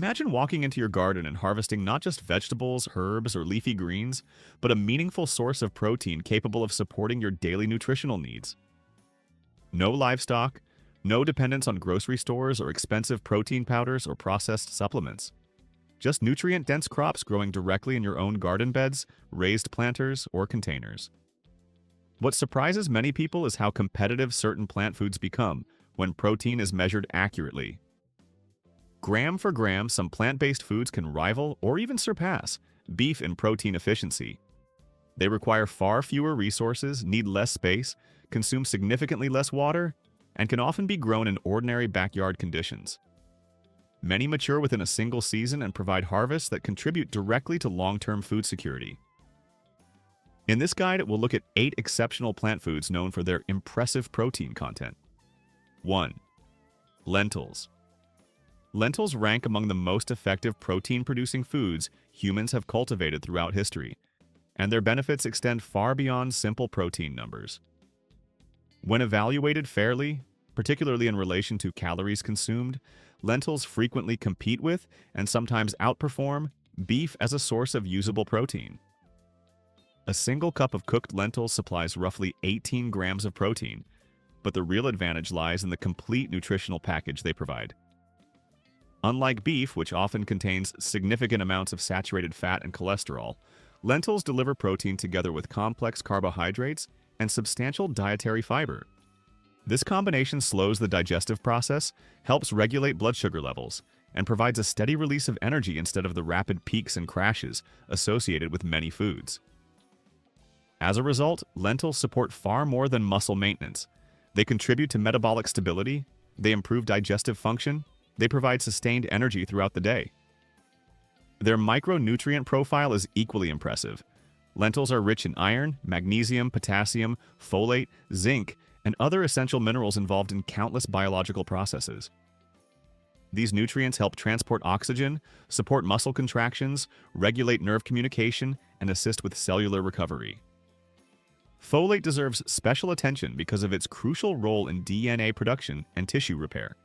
Imagine walking into your garden and harvesting not just vegetables, herbs, or leafy greens, but a meaningful source of protein capable of supporting your daily nutritional needs. No livestock, no dependence on grocery stores or expensive protein powders or processed supplements. Just nutrient-dense crops growing directly in your own garden beds, raised planters, or containers. What surprises many people is how competitive certain plant foods become when protein is measured accurately. Gram for gram, some plant-based foods can rival or even surpass beef in protein efficiency. They require far fewer resources, need less space, consume significantly less water, and can often be grown in ordinary backyard conditions. Many mature within a single season and provide harvests that contribute directly to long-term food security. In this guide, we'll look at 8 exceptional plant foods known for their impressive protein content. 1. Lentils. Lentils rank among the most effective protein-producing foods humans have cultivated throughout history, and their benefits extend far beyond simple protein numbers. When evaluated fairly, particularly in relation to calories consumed, lentils frequently compete with and sometimes outperform beef as a source of usable protein. A single cup of cooked lentils supplies roughly 18 grams of protein, but the real advantage lies in the complete nutritional package they provide. Unlike beef, which often contains significant amounts of saturated fat and cholesterol, lentils deliver protein together with complex carbohydrates and substantial dietary fiber. This combination slows the digestive process, helps regulate blood sugar levels, and provides a steady release of energy instead of the rapid peaks and crashes associated with many foods. As a result, lentils support far more than muscle maintenance. They contribute to metabolic stability, they improve digestive function, they provide sustained energy throughout the day. Their micronutrient profile is equally impressive. Lentils are rich in iron, magnesium, potassium, folate, zinc, and other essential minerals involved in countless biological processes. These nutrients help transport oxygen, support muscle contractions, regulate nerve communication, and assist with cellular recovery. Folate deserves special attention because of its crucial role in DNA production and tissue repair.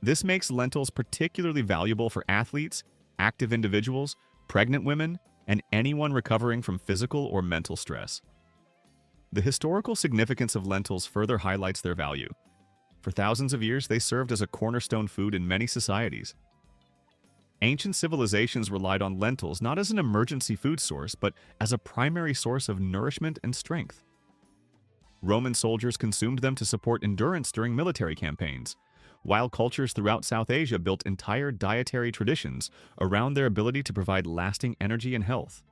This makes lentils particularly valuable for athletes, active individuals, pregnant women, and anyone recovering from physical or mental stress. The historical significance of lentils further highlights their value. For thousands of years, they served as a cornerstone food in many societies. Ancient civilizations relied on lentils not as an emergency food source, but as a primary source of nourishment and strength. Roman soldiers consumed them to support endurance during military campaigns, while cultures throughout South Asia built entire dietary traditions around their ability to provide lasting energy and health.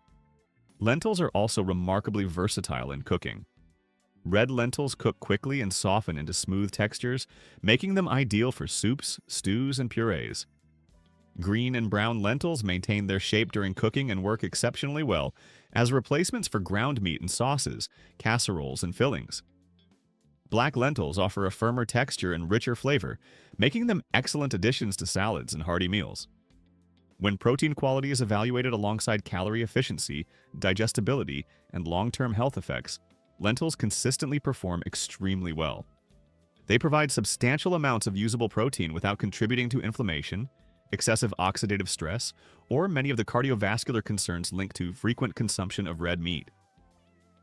Lentils are also remarkably versatile in cooking. Red lentils cook quickly and soften into smooth textures, making them ideal for soups, stews, and purees. Green and brown lentils maintain their shape during cooking and work exceptionally well as replacements for ground meat and sauces, casseroles, and fillings. Black lentils offer a firmer texture and richer flavor, making them excellent additions to salads and hearty meals. When protein quality is evaluated alongside calorie efficiency, digestibility, and long-term health effects, lentils consistently perform extremely well. They provide substantial amounts of usable protein without contributing to inflammation, excessive oxidative stress, or many of the cardiovascular concerns linked to frequent consumption of red meat.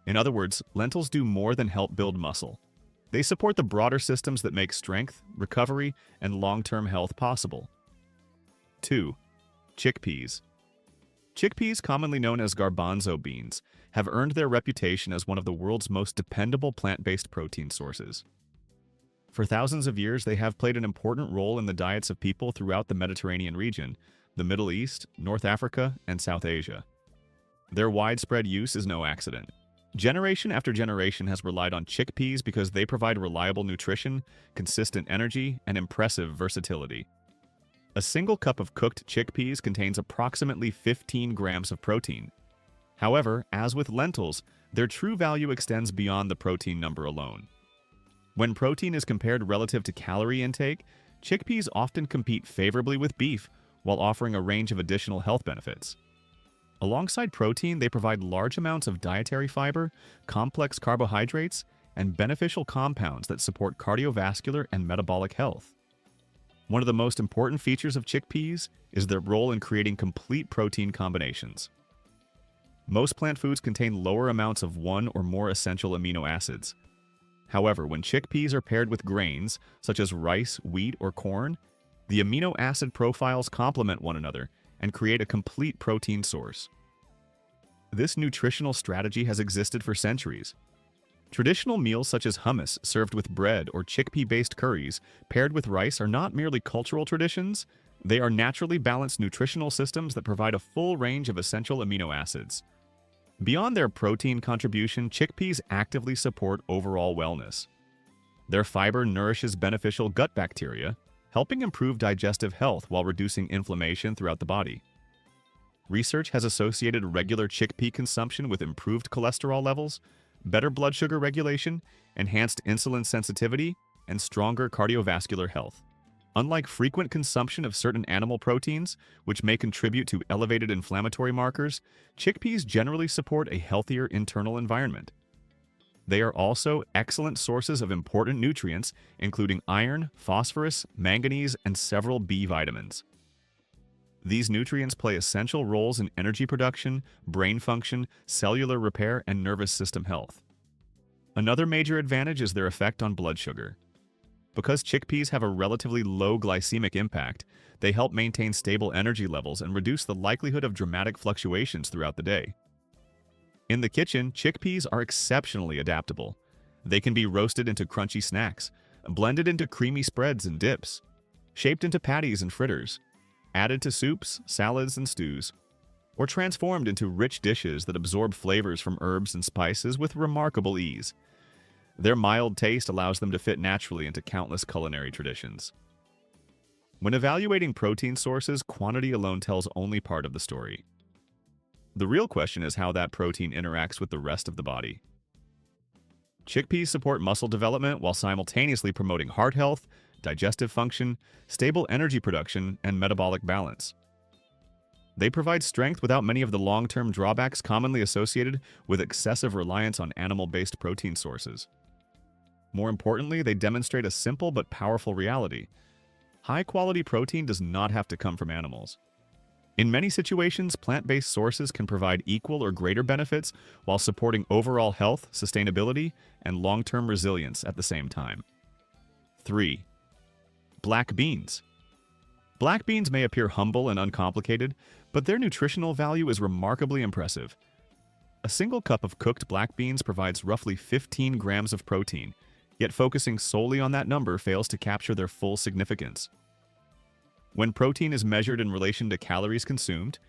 In other words, lentils do more than help build muscle. They support the broader systems that make strength, recovery, and long-term health possible. 2. Chickpeas. Chickpeas, commonly known as garbanzo beans, have earned their reputation as one of the world's most dependable plant-based protein sources. For thousands of years, they have played an important role in the diets of people throughout the Mediterranean region, the Middle East, North Africa, and South Asia. Their widespread use is no accident. Generation after generation has relied on chickpeas because they provide reliable nutrition, consistent energy, and impressive versatility. A single cup of cooked chickpeas contains approximately 15 grams of protein. However, as with lentils, their true value extends beyond the protein number alone. When protein is compared relative to calorie intake, chickpeas often compete favorably with beef while offering a range of additional health benefits. Alongside protein, they provide large amounts of dietary fiber, complex carbohydrates, and beneficial compounds that support cardiovascular and metabolic health. One of the most important features of chickpeas is their role in creating complete protein combinations. Most plant foods contain lower amounts of one or more essential amino acids. However, when chickpeas are paired with grains, such as rice, wheat, or corn, the amino acid profiles complement one another and create a complete protein source. This nutritional strategy has existed for centuries. Traditional meals such as hummus served with bread or chickpea-based curries paired with rice are not merely cultural traditions, they are naturally balanced nutritional systems that provide a full range of essential amino acids. Beyond their protein contribution, chickpeas actively support overall wellness. Their fiber nourishes beneficial gut bacteria, helping improve digestive health while reducing inflammation throughout the body. Research has associated regular chickpea consumption with improved cholesterol levels, better blood sugar regulation, enhanced insulin sensitivity, and stronger cardiovascular health. Unlike frequent consumption of certain animal proteins, which may contribute to elevated inflammatory markers, chickpeas generally support a healthier internal environment. They are also excellent sources of important nutrients, including iron, phosphorus, manganese, and several B vitamins. These nutrients play essential roles in energy production, brain function, cellular repair, and nervous system health. Another major advantage is their effect on blood sugar. Because chickpeas have a relatively low glycemic impact, they help maintain stable energy levels and reduce the likelihood of dramatic fluctuations throughout the day. In the kitchen, chickpeas are exceptionally adaptable. They can be roasted into crunchy snacks, blended into creamy spreads and dips, shaped into patties and fritters, added to soups, salads, and stews, or transformed into rich dishes that absorb flavors from herbs and spices with remarkable ease. Their mild taste allows them to fit naturally into countless culinary traditions. When evaluating protein sources, quantity alone tells only part of the story. The real question is how that protein interacts with the rest of the body. Chickpeas support muscle development while simultaneously promoting heart health, digestive function, stable energy production, and metabolic balance. They provide strength without many of the long-term drawbacks commonly associated with excessive reliance on animal-based protein sources. More importantly, they demonstrate a simple but powerful reality. High-quality protein does not have to come from animals. In many situations, plant-based sources can provide equal or greater benefits while supporting overall health, sustainability, and long-term resilience at the same time. 3. Black beans. Black beans may appear humble and uncomplicated, but their nutritional value is remarkably impressive. A single cup of cooked black beans provides roughly 15 grams of protein, yet focusing solely on that number fails to capture their full significance. When protein is measured in relation to calories consumed,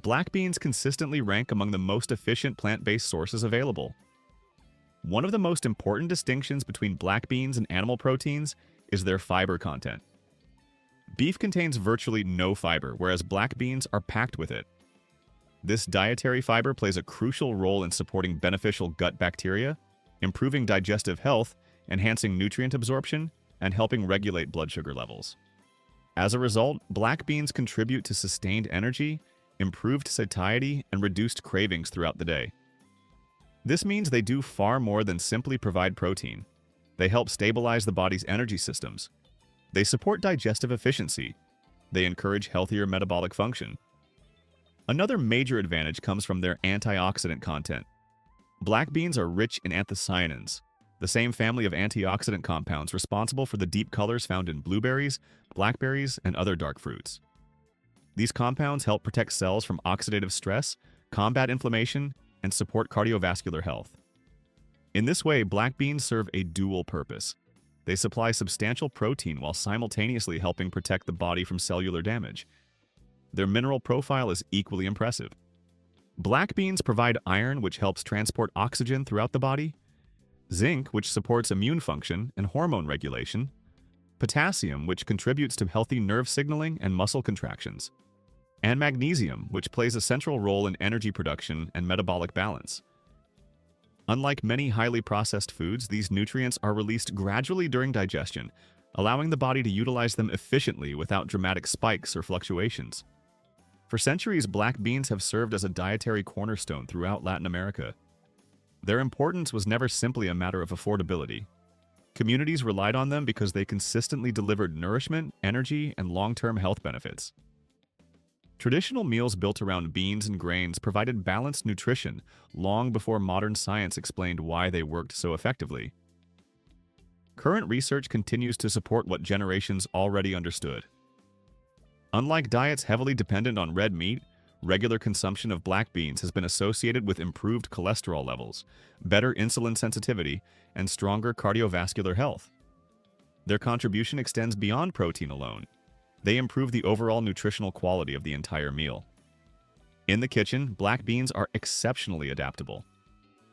black beans consistently rank among the most efficient plant-based sources available. One of the most important distinctions between black beans and animal proteins is their fiber content. Beef contains virtually no fiber, whereas black beans are packed with it. This dietary fiber plays a crucial role in supporting beneficial gut bacteria, improving digestive health, enhancing nutrient absorption, and helping regulate blood sugar levels. As a result, black beans contribute to sustained energy, improved satiety, and reduced cravings throughout the day. This means they do far more than simply provide protein. They help stabilize the body's energy systems. They support digestive efficiency. They encourage healthier metabolic function. Another major advantage comes from their antioxidant content. Black beans are rich in anthocyanins, the same family of antioxidant compounds responsible for the deep colors found in blueberries, blackberries, and other dark fruits. These compounds help protect cells from oxidative stress, combat inflammation, and support cardiovascular health. In this way, black beans serve a dual purpose. They supply substantial protein while simultaneously helping protect the body from cellular damage. Their mineral profile is equally impressive. Black beans provide iron, which helps transport oxygen throughout the body, zinc, which supports immune function and hormone regulation, potassium, which contributes to healthy nerve signaling and muscle contractions, and magnesium, which plays a central role in energy production and metabolic balance. Unlike many highly processed foods, these nutrients are released gradually during digestion, allowing the body to utilize them efficiently without dramatic spikes or fluctuations. For centuries, black beans have served as a dietary cornerstone throughout Latin America. Their importance was never simply a matter of affordability. Communities relied on them because they consistently delivered nourishment, energy, and long-term health benefits. Traditional meals built around beans and grains provided balanced nutrition long before modern science explained why they worked so effectively. Current research continues to support what generations already understood. Unlike diets heavily dependent on red meat, regular consumption of black beans has been associated with improved cholesterol levels, better insulin sensitivity, and stronger cardiovascular health. Their contribution extends beyond protein alone. They improve the overall nutritional quality of the entire meal. In the kitchen, black beans are exceptionally adaptable.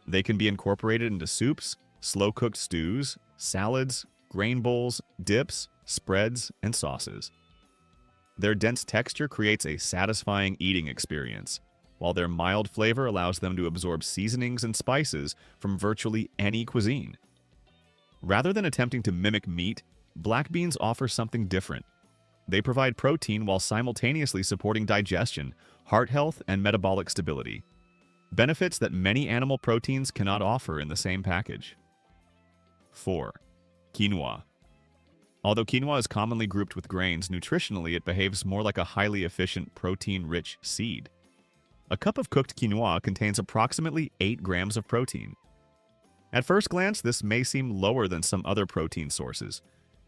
They can be incorporated into soups, slow-cooked stews, salads, grain bowls, dips, spreads, and sauces. Their dense texture creates a satisfying eating experience, while their mild flavor allows them to absorb seasonings and spices from virtually any cuisine. Rather than attempting to mimic meat, black beans offer something different. They provide protein while simultaneously supporting digestion, heart health, and metabolic stability. Benefits that many animal proteins cannot offer in the same package. 4. Quinoa. Although quinoa is commonly grouped with grains, nutritionally it behaves more like a highly efficient, protein-rich seed. A cup of cooked quinoa contains approximately 8 grams of protein. At first glance, this may seem lower than some other protein sources.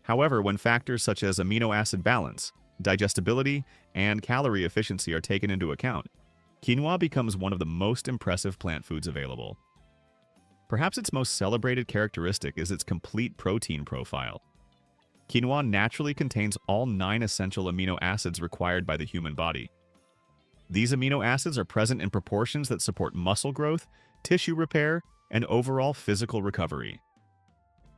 However, when factors such as amino acid balance, digestibility, and calorie efficiency are taken into account, quinoa becomes one of the most impressive plant foods available. Perhaps its most celebrated characteristic is its complete protein profile. Quinoa naturally contains all 9 essential amino acids required by the human body. These amino acids are present in proportions that support muscle growth, tissue repair, and overall physical recovery.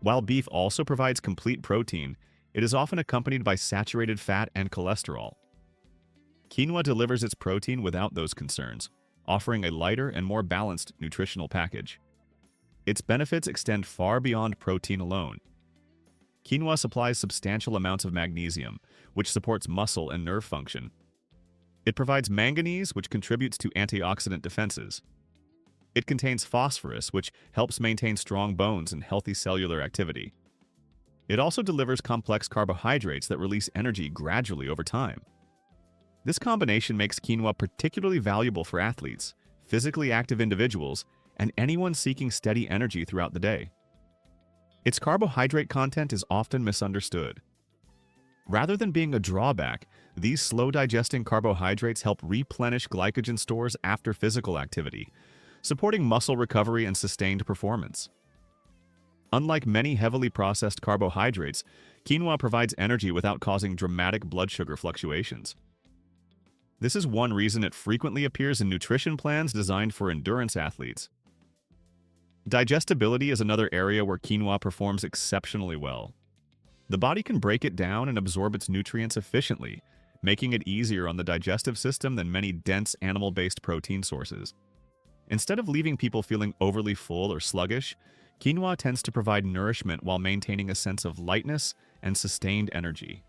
While beef also provides complete protein, it is often accompanied by saturated fat and cholesterol. Quinoa delivers its protein without those concerns, offering a lighter and more balanced nutritional package. Its benefits extend far beyond protein alone. Quinoa supplies substantial amounts of magnesium, which supports muscle and nerve function. It provides manganese, which contributes to antioxidant defenses. It contains phosphorus, which helps maintain strong bones and healthy cellular activity. It also delivers complex carbohydrates that release energy gradually over time. This combination makes quinoa particularly valuable for athletes, physically active individuals, and anyone seeking steady energy throughout the day. Its carbohydrate content is often misunderstood. Rather than being a drawback, these slow-digesting carbohydrates help replenish glycogen stores after physical activity, supporting muscle recovery and sustained performance. Unlike many heavily processed carbohydrates, quinoa provides energy without causing dramatic blood sugar fluctuations. This is one reason it frequently appears in nutrition plans designed for endurance athletes. Digestibility is another area where quinoa performs exceptionally well. The body can break it down and absorb its nutrients efficiently, making it easier on the digestive system than many dense animal-based protein sources. Instead of leaving people feeling overly full or sluggish, quinoa tends to provide nourishment while maintaining a sense of lightness and sustained energy.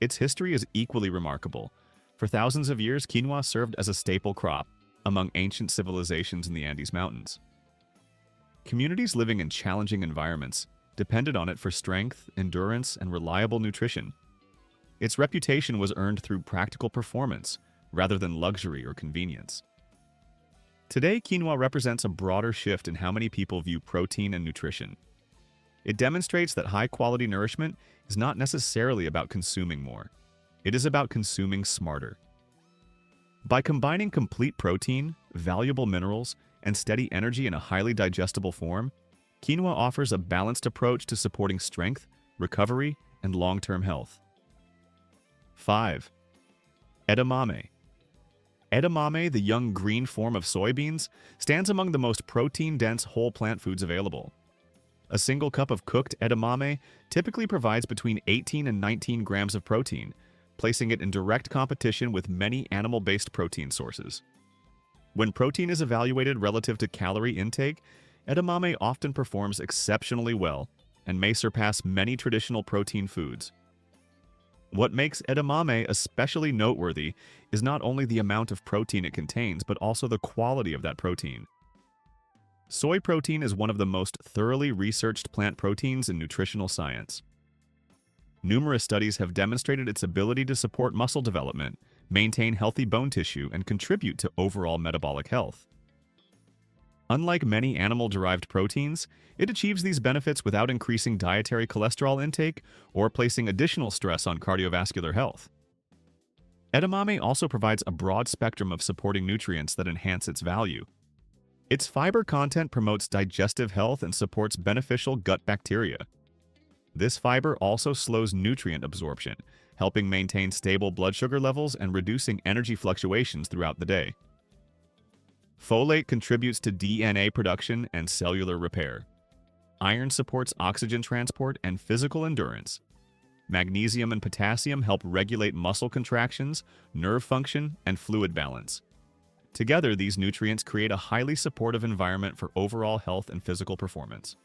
Its history is equally remarkable. For thousands of years, quinoa served as a staple crop among ancient civilizations in the Andes Mountains. Communities living in challenging environments depended on it for strength, endurance, and reliable nutrition. Its reputation was earned through practical performance rather than luxury or convenience. Today, quinoa represents a broader shift in how many people view protein and nutrition. It demonstrates that high-quality nourishment is not necessarily about consuming more. It is about consuming smarter. By combining complete protein, valuable minerals, and steady energy in a highly digestible form, quinoa offers a balanced approach to supporting strength, recovery, and long-term health. 5. Edamame. Edamame, the young green form of soybeans, stands among the most protein-dense whole plant foods available. A single cup of cooked edamame typically provides between 18 and 19 grams of protein, placing it in direct competition with many animal-based protein sources. When protein is evaluated relative to calorie intake, edamame often performs exceptionally well and may surpass many traditional protein foods. What makes edamame especially noteworthy is not only the amount of protein it contains, but also the quality of that protein. Soy protein is one of the most thoroughly researched plant proteins in nutritional science. Numerous studies have demonstrated its ability to support muscle development, maintain healthy bone tissue, and contribute to overall metabolic health. Unlike many animal-derived proteins, it achieves these benefits without increasing dietary cholesterol intake or placing additional stress on cardiovascular health. Edamame also provides a broad spectrum of supporting nutrients that enhance its value. Its fiber content promotes digestive health and supports beneficial gut bacteria. This fiber also slows nutrient absorption, helping maintain stable blood sugar levels and reducing energy fluctuations throughout the day. Folate contributes to DNA production and cellular repair. Iron supports oxygen transport and physical endurance. Magnesium and potassium help regulate muscle contractions, nerve function, and fluid balance. Together, these nutrients create a highly supportive environment for overall health and physical performance.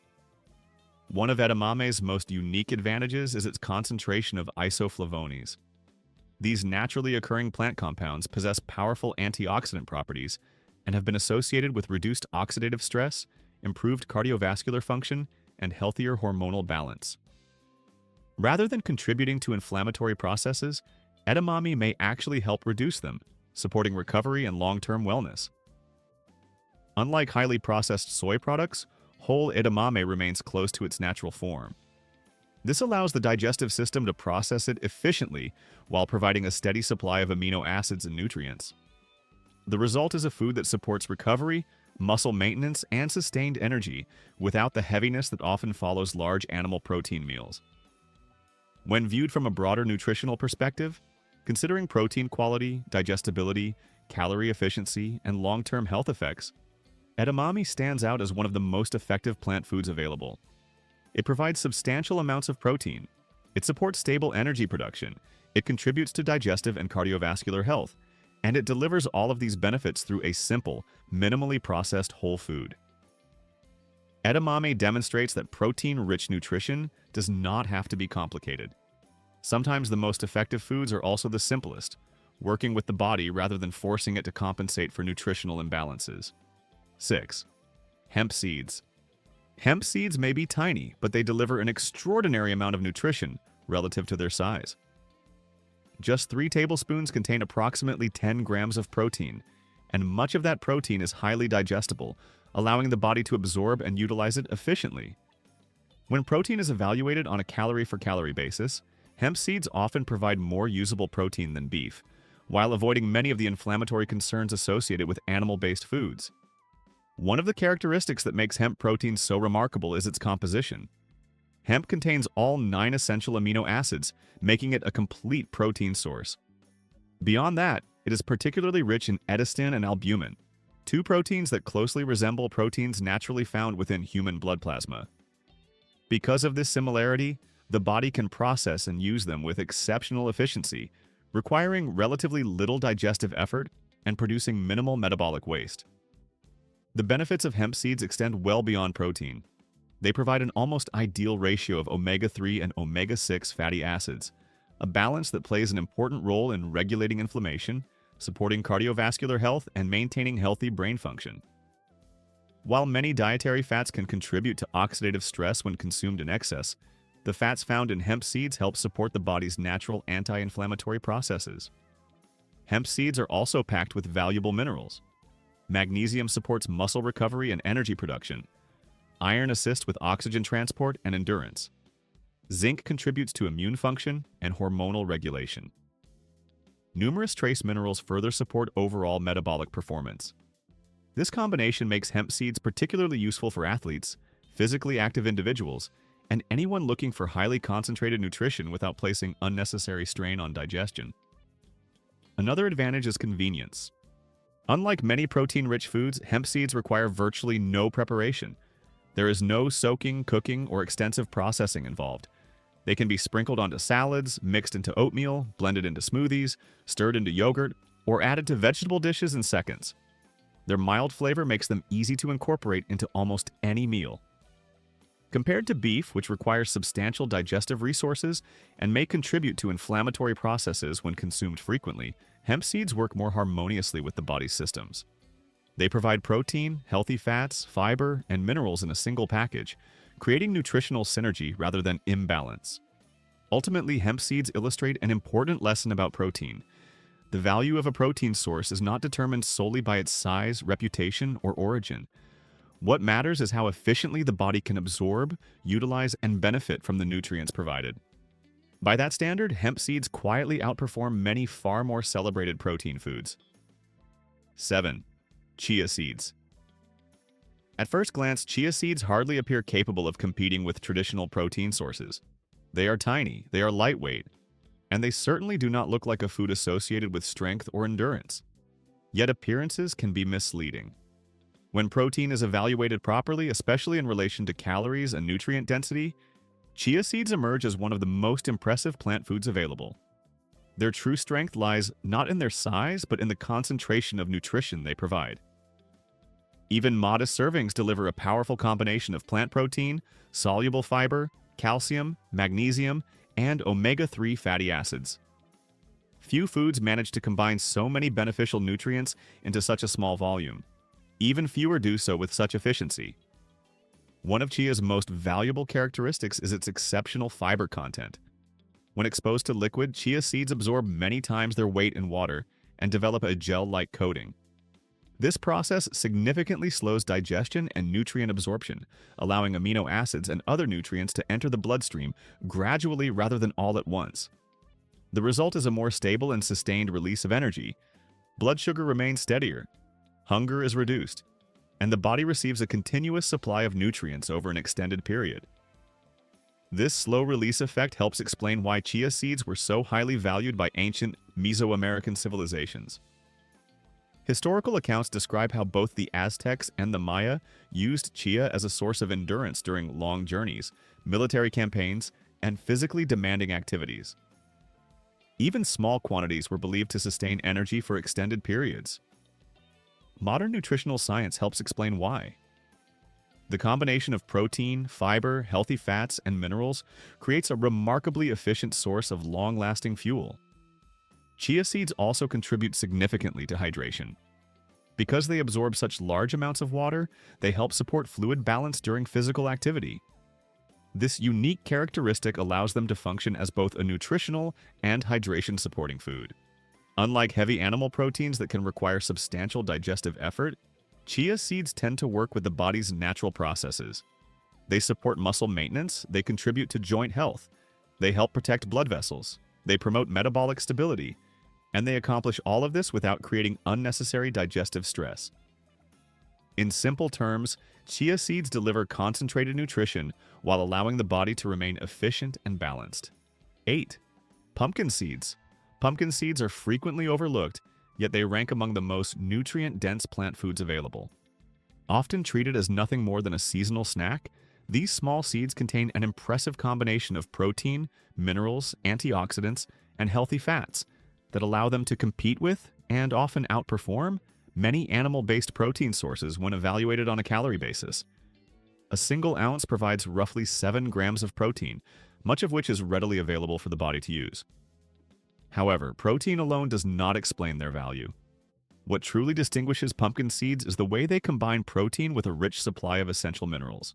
One of edamame's most unique advantages is its concentration of isoflavones. These naturally occurring plant compounds possess powerful antioxidant properties and have been associated with reduced oxidative stress, improved cardiovascular function, and healthier hormonal balance. Rather than contributing to inflammatory processes, edamame may actually help reduce them, supporting recovery and long-term wellness. Unlike highly processed soy products, whole edamame remains close to its natural form. This allows the digestive system to process it efficiently while providing a steady supply of amino acids and nutrients. The result is a food that supports recovery, muscle maintenance, and sustained energy without the heaviness that often follows large animal protein meals. When viewed from a broader nutritional perspective, considering protein quality, digestibility, calorie efficiency, and long-term health effects, edamame stands out as one of the most effective plant foods available. It provides substantial amounts of protein. It supports stable energy production. It contributes to digestive and cardiovascular health. And it delivers all of these benefits through a simple, minimally processed whole food. Edamame demonstrates that protein-rich nutrition does not have to be complicated. Sometimes the most effective foods are also the simplest, working with the body rather than forcing it to compensate for nutritional imbalances. 6. Hemp seeds. Hemp seeds may be tiny, but they deliver an extraordinary amount of nutrition relative to their size. Just 3 tablespoons contain approximately 10 grams of protein, and much of that protein is highly digestible, allowing the body to absorb and utilize it efficiently. When protein is evaluated on a calorie-for-calorie basis, hemp seeds often provide more usable protein than beef, while avoiding many of the inflammatory concerns associated with animal-based foods. One of the characteristics that makes hemp protein so remarkable is its composition. Hemp contains all 9 essential amino acids, making it a complete protein source. Beyond that, it is particularly rich in edestin and albumin, 2 proteins that closely resemble proteins naturally found within human blood plasma. Because of this similarity, the body can process and use them with exceptional efficiency, requiring relatively little digestive effort and producing minimal metabolic waste. The benefits of hemp seeds extend well beyond protein. They provide an almost ideal ratio of omega-3 and omega-6 fatty acids, a balance that plays an important role in regulating inflammation, supporting cardiovascular health, and maintaining healthy brain function. While many dietary fats can contribute to oxidative stress when consumed in excess, the fats found in hemp seeds help support the body's natural anti-inflammatory processes. Hemp seeds are also packed with valuable minerals. Magnesium supports muscle recovery and energy production. Iron assists with oxygen transport and endurance. Zinc contributes to immune function and hormonal regulation. Numerous trace minerals further support overall metabolic performance. This combination makes hemp seeds particularly useful for athletes, physically active individuals, and anyone looking for highly concentrated nutrition without placing unnecessary strain on digestion. Another advantage is convenience. Unlike many protein-rich foods, hemp seeds require virtually no preparation. There is no soaking, cooking, or extensive processing involved. They can be sprinkled onto salads, mixed into oatmeal, blended into smoothies, stirred into yogurt, or added to vegetable dishes in seconds. Their mild flavor makes them easy to incorporate into almost any meal. Compared to beef, which requires substantial digestive resources and may contribute to inflammatory processes when consumed frequently, hemp seeds work more harmoniously with the body's systems. They provide protein, healthy fats, fiber, and minerals in a single package, creating nutritional synergy rather than imbalance. Ultimately, hemp seeds illustrate an important lesson about protein. The value of a protein source is not determined solely by its size, reputation, or origin. What matters is how efficiently the body can absorb, utilize, and benefit from the nutrients provided. By that standard, hemp seeds quietly outperform many far more celebrated protein foods. 7. Chia seeds. At first glance, chia seeds hardly appear capable of competing with traditional protein sources. They are tiny, they are lightweight, and they certainly do not look like a food associated with strength or endurance. Yet appearances can be misleading. When protein is evaluated properly, especially in relation to calories and nutrient density, chia seeds emerge as one of the most impressive plant foods available. Their true strength lies not in their size, but in the concentration of nutrition they provide. Even modest servings deliver a powerful combination of plant protein, soluble fiber, calcium, magnesium, and omega-3 fatty acids. Few foods manage to combine so many beneficial nutrients into such a small volume. Even fewer do so with such efficiency. One of chia's most valuable characteristics is its exceptional fiber content. When exposed to liquid, chia seeds absorb many times their weight in water and develop a gel-like coating. This process significantly slows digestion and nutrient absorption, allowing amino acids and other nutrients to enter the bloodstream gradually rather than all at once. The result is a more stable and sustained release of energy. Blood sugar remains steadier, hunger is reduced, and the body receives a continuous supply of nutrients over an extended period. This slow release effect helps explain why chia seeds were so highly valued by ancient Mesoamerican civilizations. Historical accounts describe how both the Aztecs and the Maya used chia as a source of endurance during long journeys, military campaigns, and physically demanding activities. Even small quantities were believed to sustain energy for extended periods. Modern nutritional science helps explain why. The combination of protein, fiber, healthy fats, and minerals creates a remarkably efficient source of long-lasting fuel. Chia seeds also contribute significantly to hydration. Because they absorb such large amounts of water, they help support fluid balance during physical activity. This unique characteristic allows them to function as both a nutritional and hydration-supporting food. Unlike heavy animal proteins that can require substantial digestive effort, chia seeds tend to work with the body's natural processes. They support muscle maintenance, they contribute to joint health, they help protect blood vessels, they promote metabolic stability, and they accomplish all of this without creating unnecessary digestive stress. In simple terms, chia seeds deliver concentrated nutrition while allowing the body to remain efficient and balanced. 8. Pumpkin seeds. Pumpkin seeds are frequently overlooked, yet they rank among the most nutrient-dense plant foods available. Often treated as nothing more than a seasonal snack, these small seeds contain an impressive combination of protein, minerals, antioxidants, and healthy fats that allow them to compete with, and often outperform, many animal-based protein sources when evaluated on a calorie basis. A single ounce provides roughly 7 grams of protein, much of which is readily available for the body to use. However, protein alone does not explain their value. What truly distinguishes pumpkin seeds is the way they combine protein with a rich supply of essential minerals.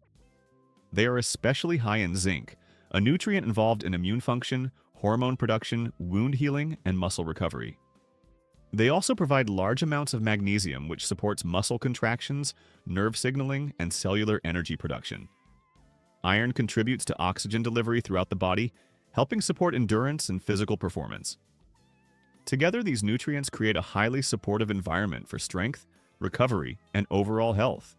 They are especially high in zinc, a nutrient involved in immune function, hormone production, wound healing, and muscle recovery. They also provide large amounts of magnesium, which supports muscle contractions, nerve signaling, and cellular energy production. Iron contributes to oxygen delivery throughout the body, helping support endurance and physical performance. Together, these nutrients create a highly supportive environment for strength, recovery, and overall health.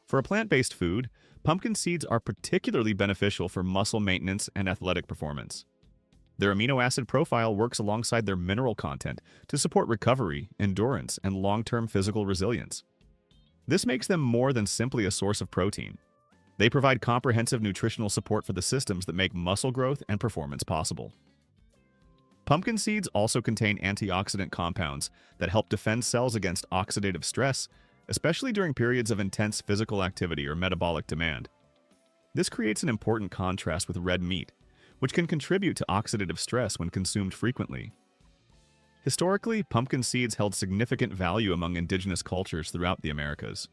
For a plant-based food, pumpkin seeds are particularly beneficial for muscle maintenance and athletic performance. Their amino acid profile works alongside their mineral content to support recovery, endurance, and long-term physical resilience. This makes them more than simply a source of protein. They provide comprehensive nutritional support for the systems that make muscle growth and performance possible. Pumpkin seeds also contain antioxidant compounds that help defend cells against oxidative stress, especially during periods of intense physical activity or metabolic demand. This creates an important contrast with red meat, which can contribute to oxidative stress when consumed frequently. Historically, pumpkin seeds held significant value among indigenous cultures throughout the Americas.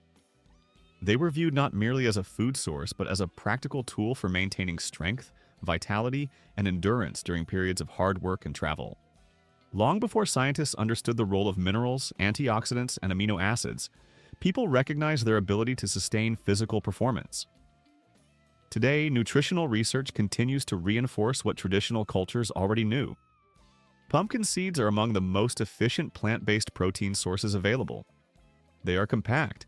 They were viewed not merely as a food source, but as a practical tool for maintaining strength, vitality, and endurance during periods of hard work and travel. Long before scientists understood the role of minerals, antioxidants, and amino acids, people recognized their ability to sustain physical performance. Today, nutritional research continues to reinforce what traditional cultures already knew. Pumpkin seeds are among the most efficient plant-based protein sources available. They are compact,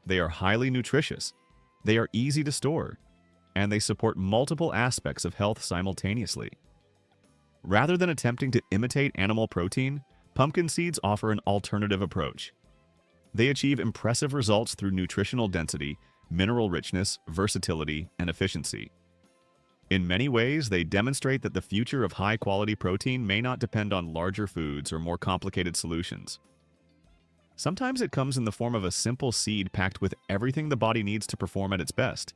they are highly nutritious, they are easy to store, and they support multiple aspects of health simultaneously. Rather than attempting to imitate animal protein, pumpkin seeds offer an alternative approach. They achieve impressive results through nutritional density, mineral richness, versatility, and efficiency. In many ways, they demonstrate that the future of high-quality protein may not depend on larger foods or more complicated solutions. Sometimes it comes in the form of a simple seed packed with everything the body needs to perform at its best.